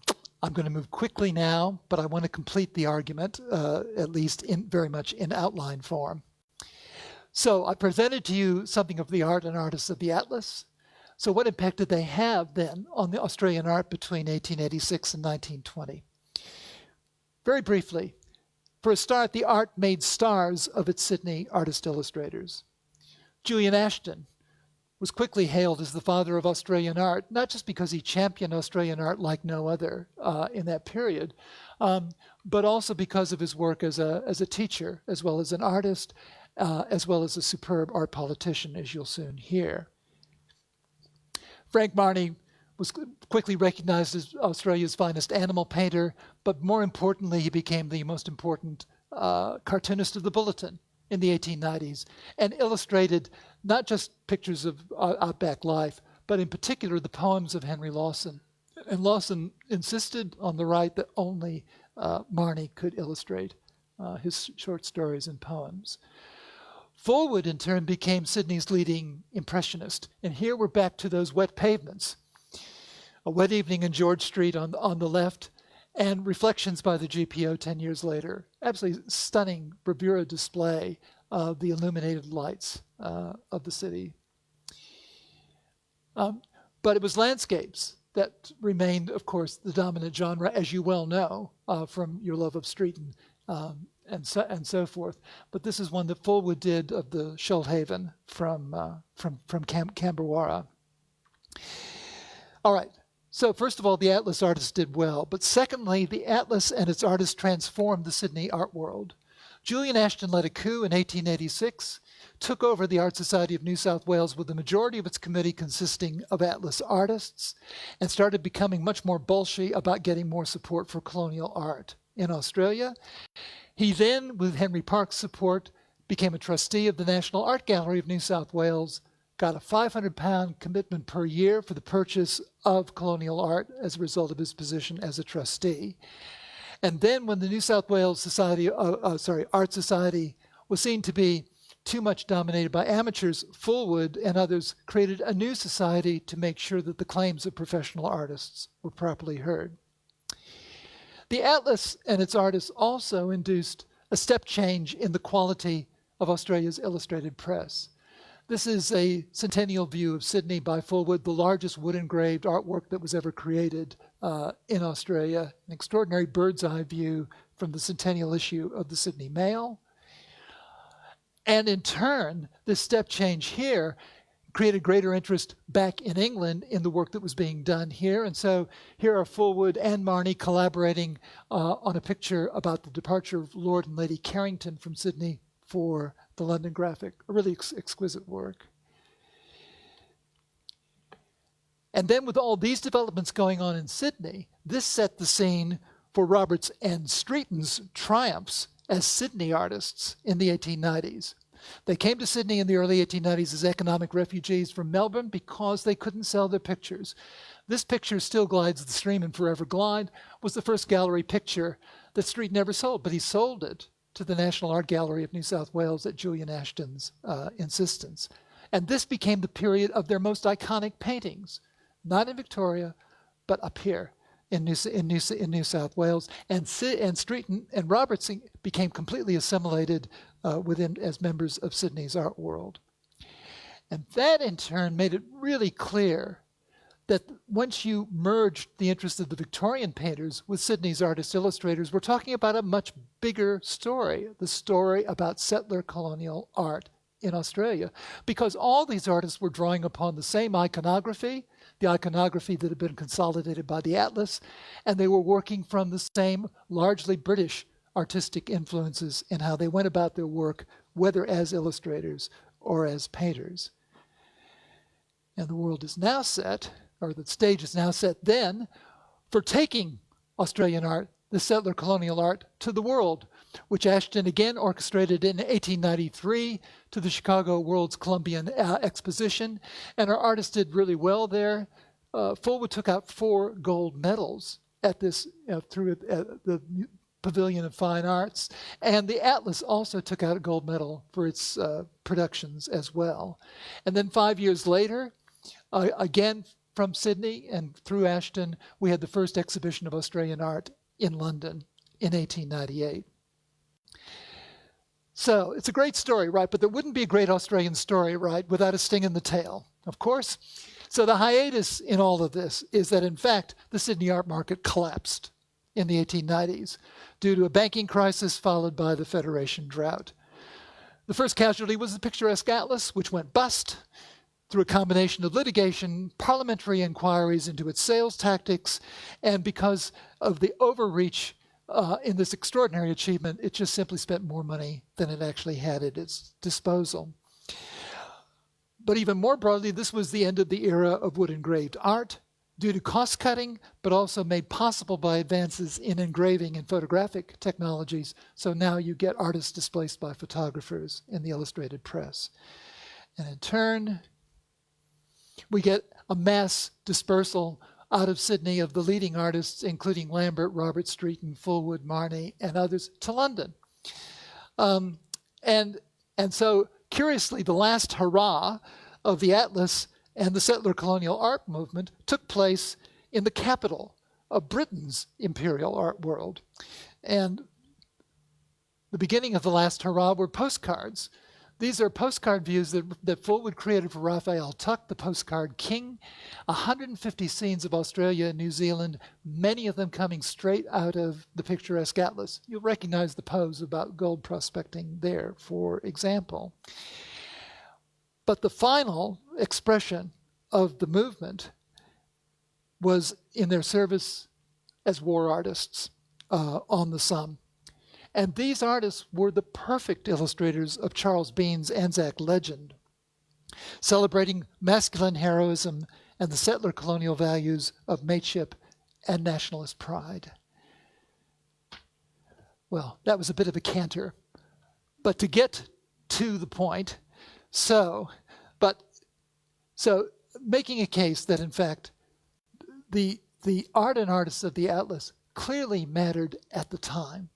[SPEAKER 2] going to move quickly now, but I want to complete the argument, at least very much in outline form. So I presented to you something of the art and artists of the Atlas. So what impact did they have then on the Australian art between 1886 and 1920? Very briefly, for a start, the art made stars of its Sydney artist illustrators. Julian Ashton was quickly hailed as the father of Australian art, not just because he championed Australian art like no other in that period, but also because of his work as a teacher, as well as an artist, as well as a superb art politician, as you'll soon hear. Frank Marnie was quickly recognized as Australia's finest animal painter, but more importantly, he became the most important cartoonist of the Bulletin in the 1890s and illustrated not just pictures of outback life, but in particular the poems of Henry Lawson. And Lawson insisted on the right that only Marnie could illustrate his short stories and poems. Fullwood, in turn, became Sydney's leading impressionist. And here we're back to those wet pavements. A wet evening in George Street on the left, and Reflections by the GPO 10 years later. Absolutely stunning bravura display of the illuminated lights of the city. But it was landscapes that remained, of course, the dominant genre, as you well know, from your love of Streeton and so forth. But this is one that Fullwood did of the Shoalhaven from Camberwara. All right. So first of all, the Atlas artists did well. But secondly, the Atlas and its artists transformed the Sydney art world. Julian Ashton led a coup in 1886, took over the Art Society of New South Wales with the majority of its committee consisting of Atlas artists, and started becoming much more bolshy about getting more support for colonial art in Australia. He then, with Henry Park's support, became a trustee of the National Art Gallery of New South Wales, got a £500 commitment per year for the purchase of colonial art as a result of his position as a trustee. And then when the New South Wales Art Society was seen to be too much dominated by amateurs, Fullwood and others created a new society to make sure that the claims of professional artists were properly heard. The Atlas and its artists also induced a step change in the quality of Australia's illustrated press. This is a centennial view of Sydney by Fullwood, the largest wood-engraved artwork that was ever created in Australia, an extraordinary bird's-eye view from the centennial issue of the Sydney Mail. And in turn, this step change here created greater interest back in England in the work that was being done here. And so here are Fullwood and Marnie collaborating on a picture about the departure of Lord and Lady Carrington from Sydney for the London Graphic, a really exquisite work. And then with all these developments going on in Sydney, this set the scene for Roberts and Streeton's triumphs as Sydney artists in the 1890s. They came to Sydney in the early 1890s as economic refugees from Melbourne because they couldn't sell their pictures. This picture, Still Glides the Stream and Forever Glide, was the first gallery picture that Streeton ever sold, but he sold it to the National Art Gallery of New South Wales at Julian Ashton's insistence. And this became the period of their most iconic paintings, not in Victoria, but up here in New South Wales. And Streeton and Roberts became completely assimilated within as members of Sydney's art world. And that in turn made it really clear that once you merged the interest of the Victorian painters with Sydney's artist illustrators, we're talking about a much bigger story, the story about settler colonial art in Australia, because all these artists were drawing upon the same iconography, the iconography that had been consolidated by the Atlas, and they were working from the same largely British artistic influences in how they went about their work, whether as illustrators or as painters. And the world is now set, or the stage is now set then, for taking Australian art, the settler colonial art, to the world, which Ashton again orchestrated in 1893 to the Chicago World's Columbian Exposition, and our artists did really well there. Fullwood took out 4 gold medals at this through the Pavilion of Fine Arts, and the Atlas also took out a gold medal for its productions as well. And then 5 years later, again from Sydney and through Ashton, we had the first exhibition of Australian art in London in 1898. So it's a great story, right? But there wouldn't be a great Australian story, right, without a sting in the tail, of course. So the hiatus in all of this is that, in fact, the Sydney art market collapsed in the 1890s due to a banking crisis followed by the Federation drought. The first casualty was the Picturesque Atlas, which went bust through a combination of litigation, parliamentary inquiries into its sales tactics, and because of the overreach in this extraordinary achievement, it just simply spent more money than it actually had at its disposal. But even more broadly, this was the end of the era of wood-engraved art. due to cost cutting, but also made possible by advances in engraving and photographic technologies. So now you get artists displaced by photographers in the illustrated press. And in turn, we get a mass dispersal out of Sydney of the leading artists, including Lambert, Robert Streeton, Fullwood, Marnie, and others, to London. And so, curiously, the last hurrah of the Atlas and the settler colonial art movement took place in the capital of Britain's imperial art world. And the beginning of the last hurrah were postcards. These are postcard views that Fullwood created for Raphael Tuck, the postcard king. 150 scenes of Australia and New Zealand, many of them coming straight out of the Picturesque Atlas. You'll recognize the pose about gold prospecting there, for example. But the final expression of the movement was in their service as war artists on the Somme. And these artists were the perfect illustrators of Charles Bean's Anzac legend, celebrating masculine heroism and the settler colonial values of mateship and nationalist pride. Well, that was a bit of a canter. But to get to the point, so making a case that, in fact, the art and artists of the Atlas clearly mattered at the time.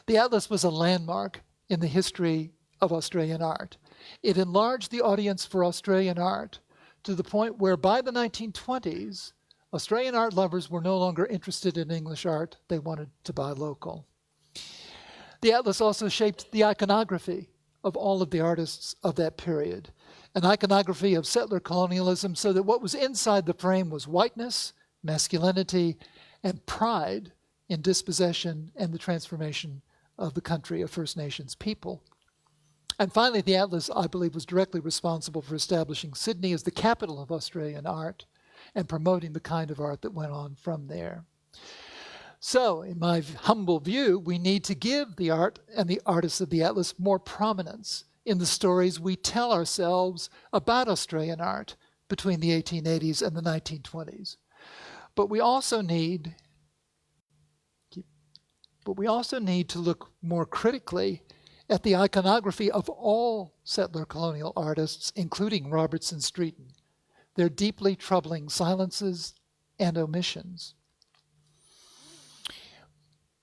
[SPEAKER 2] The Atlas was a landmark in the history of Australian art. It enlarged the audience for Australian art to the point where by the 1920s, Australian art lovers were no longer interested in English art. They wanted to buy local. The Atlas also shaped the iconography of all of the artists of that period, an iconography of settler colonialism, so that what was inside the frame was whiteness, masculinity, and pride in dispossession and the transformation of the country of First Nations people. And finally, the Atlas, I believe, was directly responsible for establishing Sydney as the capital of Australian art and promoting the kind of art that went on from there. So, in my humble view, we need to give the art and the artists of the Atlas more prominence in the stories we tell ourselves about Australian art between the 1880s and the 1920s. But we also need to look more critically at the iconography of all settler colonial artists, including Robertson Streeton, their deeply troubling silences and omissions.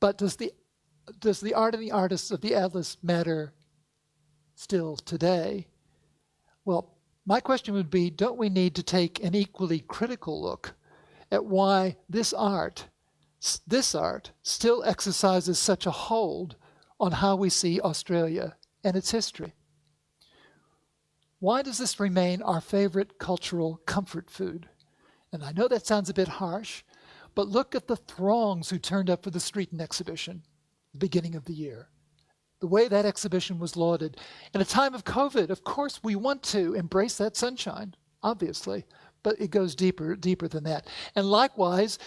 [SPEAKER 2] But does the art and the artists of the Atlas matter still today? Well, my question would be, don't we need to take an equally critical look at why this art still exercises such a hold on how we see Australia and its history? Why does this remain our favorite cultural comfort food? And I know that sounds a bit harsh, but look at the throngs who turned up for the Streeton exhibition at the beginning of the year. The way that exhibition was lauded. In a time of COVID, of course, we want to embrace that sunshine, obviously, but it goes deeper than that. And likewise,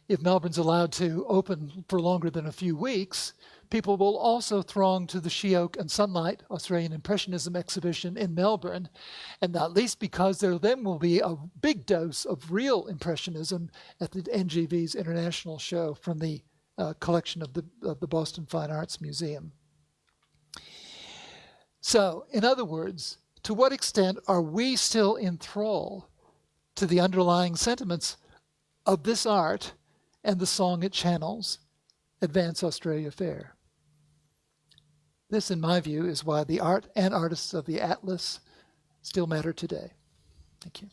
[SPEAKER 2] if Melbourne's allowed to open for longer than a few weeks, people will also throng to the She Oak and Sunlight Australian Impressionism exhibition in Melbourne, and not least because there then will be a big dose of real Impressionism at the NGV's international show from the collection of the Boston Fine Arts Museum. So, in other words, to what extent are we still in thrall to the underlying sentiments of this art and the song it channels, Advance Australia Fair? This, in my view, is why the art and artists of the Atlas still matter today. Thank you.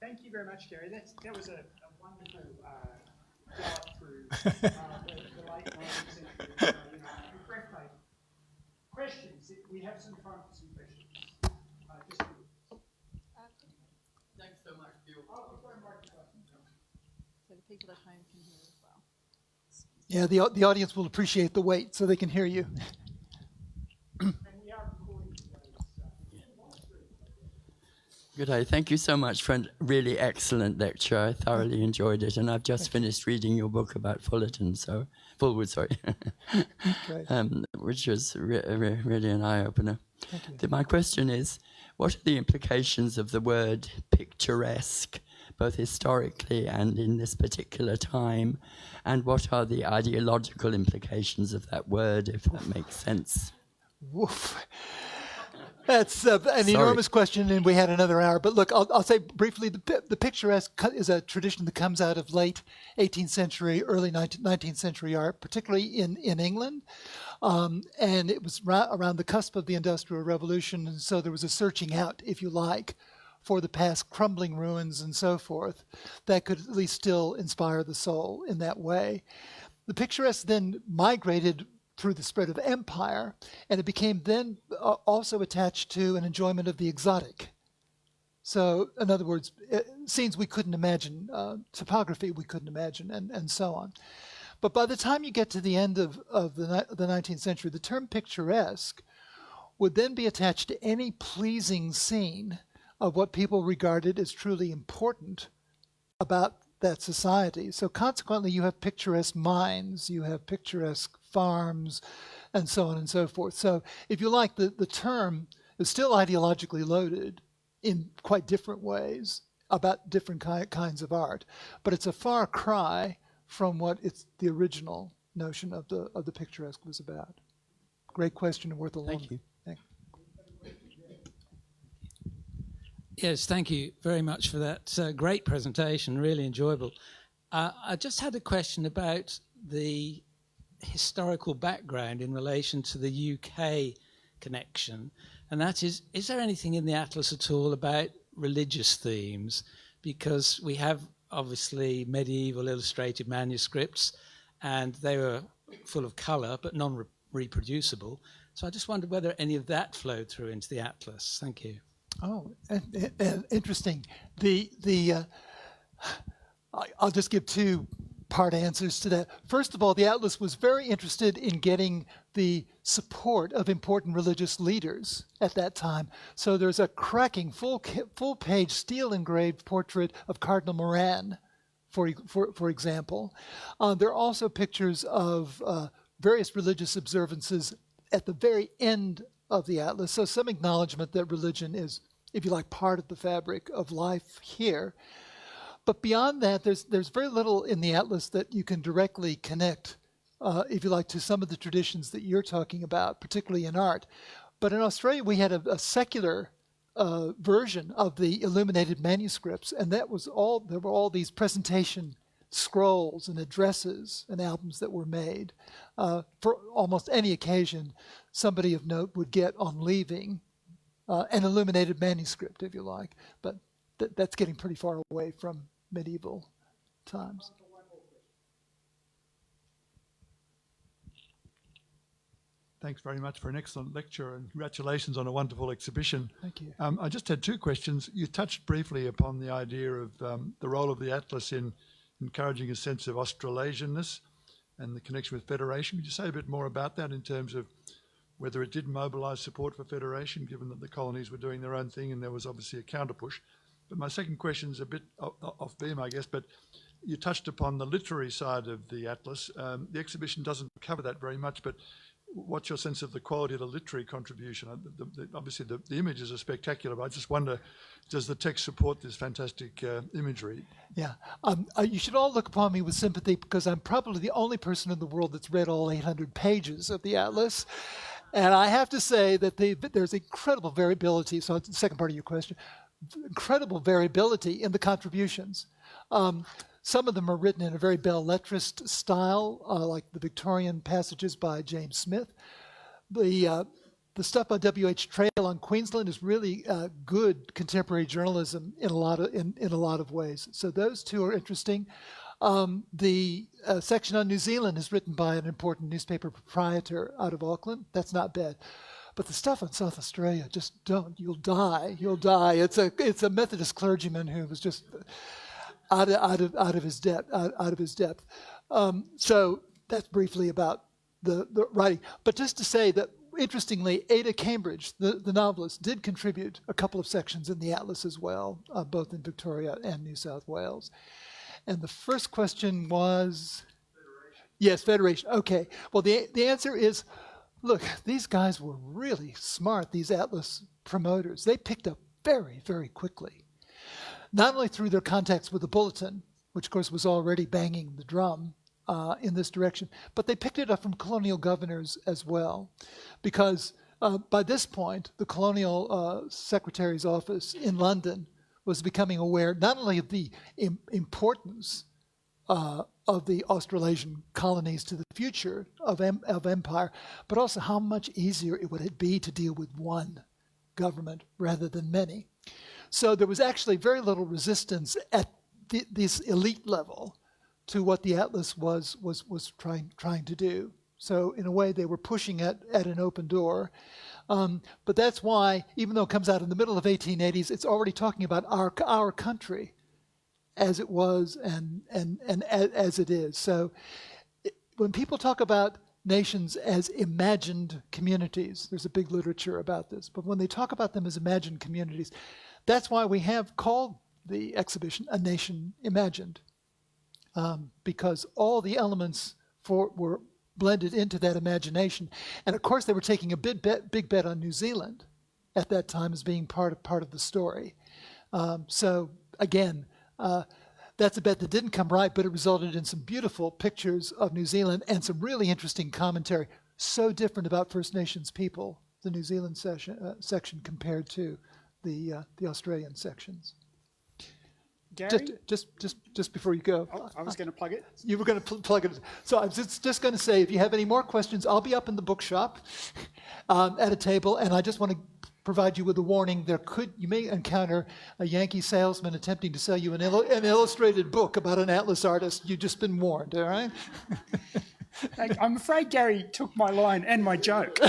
[SPEAKER 1] Thank you very much, Gary. That was a wonderful dive through the late 19th century. Breathtaking. Questions? We have some time for some questions.
[SPEAKER 3] Thanks so much, Bill.
[SPEAKER 4] So the people at home can hear as well.
[SPEAKER 2] Yeah, the audience will appreciate the wait so they can hear you.
[SPEAKER 1] And we are recording today, so
[SPEAKER 3] Good day. Thank you so much for a really excellent lecture. I thoroughly enjoyed it, and I've just finished reading your book about Fullerton, Fullwood, sorry,
[SPEAKER 2] Great.
[SPEAKER 3] which was really an eye-opener.
[SPEAKER 2] Thank you.
[SPEAKER 3] My question is, what are the implications of the word picturesque, both historically and in this particular time, and what are the ideological implications of that word, if that makes sense?
[SPEAKER 2] Woof. That's an enormous question, and we had another hour. But look, I'll say briefly, the picturesque is a tradition that comes out of late 18th century, early 19th century art, particularly in England. And it was around the cusp of the Industrial Revolution, and so there was a searching out, if you like, for the past crumbling ruins and so forth that could at least still inspire the soul in that way. The picturesque then migrated through the spread of empire, and it became then also attached to an enjoyment of the exotic. So, in other words, scenes we couldn't imagine, topography we couldn't imagine, and so on. But by the time you get to the end of the 19th century, the term picturesque would then be attached to any pleasing scene of what people regarded as truly important about that society. So consequently, you have picturesque mines, you have picturesque farms, and so on and so forth. So if you like, the term is still ideologically loaded in quite different ways about different kinds of art, but it's a far cry from what the original notion of the picturesque was about. Great question and worth a long.
[SPEAKER 3] Thank you.
[SPEAKER 5] Yes, thank you very much for that great presentation, really enjoyable. I just had a question about the historical background in relation to the UK connection, and that is there anything in the Atlas at all about religious themes? Because we have obviously medieval illustrated manuscripts, and they were full of colour but non-reproducible. So I just wondered whether any of that flowed through into the Atlas. Thank you.
[SPEAKER 2] Oh, interesting. I'll just give two-part answers to that. First of all, the Atlas was very interested in getting the support of important religious leaders at that time. So there's a cracking full-page steel-engraved portrait of Cardinal Moran, for example. There are also pictures of various religious observances at the very end of the Atlas, so some acknowledgement that religion is, if you like, part of the fabric of life here. But beyond that, there's very little in the Atlas that you can directly connect, if you like, to some of the traditions that you're talking about, particularly in art. But in Australia, we had a secular version of the illuminated manuscripts, and there were all these presentation scrolls and addresses and albums that were made. For almost any occasion, somebody of note would get on leaving an illuminated manuscript, if you like. But that's getting pretty far away from medieval times.
[SPEAKER 6] Thanks very much for an excellent lecture, and congratulations on a wonderful exhibition.
[SPEAKER 2] Thank you.
[SPEAKER 6] I just had two questions. You touched briefly upon the idea of the role of the Atlas in encouraging a sense of Australasianness and the connection with Federation. Could you say a bit more about that in terms of whether it did mobilise support for Federation, given that the colonies were doing their own thing and there was obviously a counter-push? But my second question is a bit off beam, I guess, but you touched upon the literary side of the Atlas. The exhibition doesn't cover that very much, but what's your sense of the quality of the literary contribution? Obviously, the images are spectacular, but I just wonder, does the text support this fantastic imagery?
[SPEAKER 2] Yeah. You should all look upon me with sympathy, because I'm probably the only person in the world that's read all 800 pages of the Atlas. And I have to say that there's incredible variability. So it's the second part of your question. Incredible variability in the contributions. Some of them are written in a very belles lettres style, like the Victorian passages by James Smith. The stuff by W.H. Trail on Queensland is really good contemporary journalism in a lot of ways. So those two are interesting. The section on New Zealand is written by an important newspaper proprietor out of Auckland. That's not bad. But the stuff on South Australia, just don't. You'll die. It's a Methodist clergyman who was just out of his depth. So that's briefly about the writing. But just to say that interestingly, Ada Cambridge, the novelist, did contribute a couple of sections in the Atlas as well, both in Victoria and New South Wales. And the first question was? Federation. Yes, Federation. Okay. Well, the answer is, look, these guys were really smart, these Atlas promoters. They picked up very, very quickly, not only through their contacts with the Bulletin, which, of course, was already banging the drum in this direction, but they picked it up from colonial governors as well, because by this point, the colonial secretary's office in London was becoming aware not only of the importance of the Australasian colonies to the future of empire, but also how much easier it would be to deal with one government rather than many. So there was actually very little resistance at this elite level to what the Atlas was trying to do. So in a way, they were pushing at an open door. But that's why, even though it comes out in the middle of 1880s, it's already talking about our country as it was and as it is. So when people talk about nations as imagined communities, there's a big literature about this, but when they talk about them as imagined communities, that's why we have called the exhibition A Nation Imagined, because all the elements were blended into that imagination. And of course, they were taking a big bet on New Zealand at that time as being part of the story. So again, that's a bet that didn't come right, but it resulted in some beautiful pictures of New Zealand and some really interesting commentary. So different about First Nations people, the New Zealand section compared to the Australian sections.
[SPEAKER 1] Gary?
[SPEAKER 2] Just before you go.
[SPEAKER 1] Oh, I was going to plug it.
[SPEAKER 2] You were going to plug it. So I was just going to say, if you have any more questions, I'll be up in the bookshop at a table, and I just want to provide you with a warning. You may encounter a Yankee salesman attempting to sell you an illustrated book about an Atlas artist. You've just been warned, all right?
[SPEAKER 1] I'm afraid Gary took my line and my joke.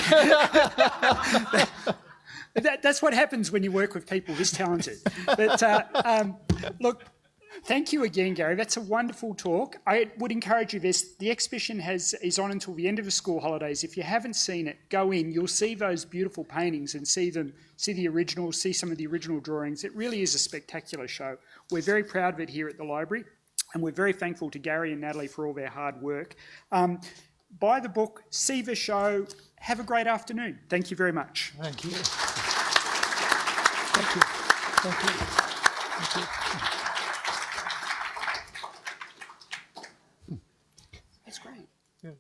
[SPEAKER 1] That's what happens when you work with people this talented. But look, thank you again, Gary. That's a wonderful talk. I would encourage you, the exhibition is on until the end of the school holidays. If you haven't seen it, go in. You'll see those beautiful paintings and see the originals, see some of the original drawings. It really is a spectacular show. We're very proud of it here at the library, and we're very thankful to Gary and Natalie for all their hard work. Buy the book, see the show. Have a great afternoon. Thank you very much.
[SPEAKER 2] Thank you. Thank you. Thank you. Thank you.
[SPEAKER 1] That's great.
[SPEAKER 2] Yeah.